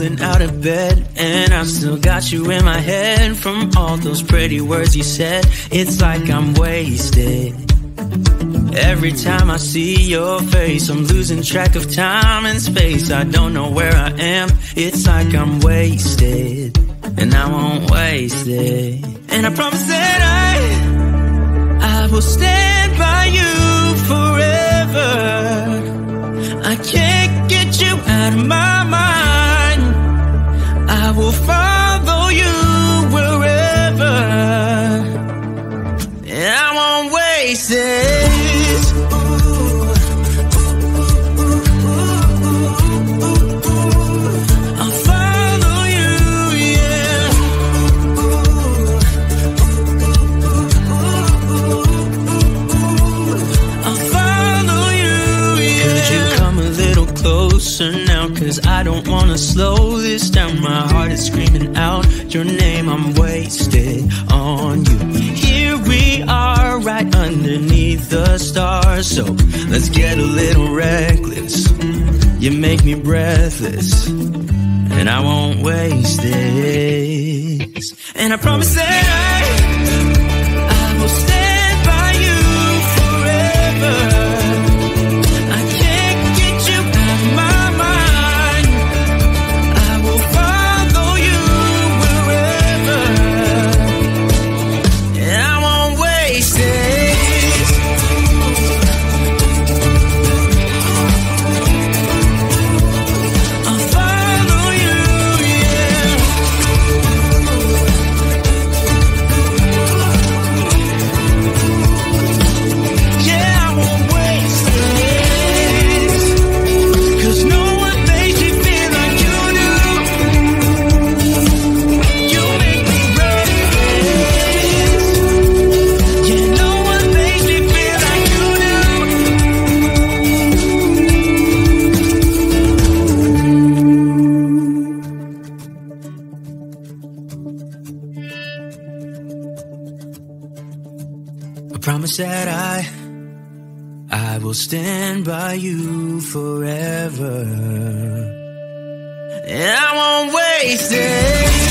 rolling out of bed, and I still got you in my head from all those pretty words you said. It's like I'm wasted. Every time I see your face, I'm losing track of time and space. I don't know where I am. It's like I'm wasted, and I won't waste it. And I promise that I will stand by you forever. I can't get you out of my mind. I will follow you wherever, and I won't waste it. Now, cause I don't wanna slow this down. My heart is screaming out your name. I'm wasted on you. Here we are, right underneath the stars. So let's get a little reckless. You make me breathless, and I won't waste this. And I promise that I will stand by you forever. Promise that I will stand by you forever, and I won't waste it.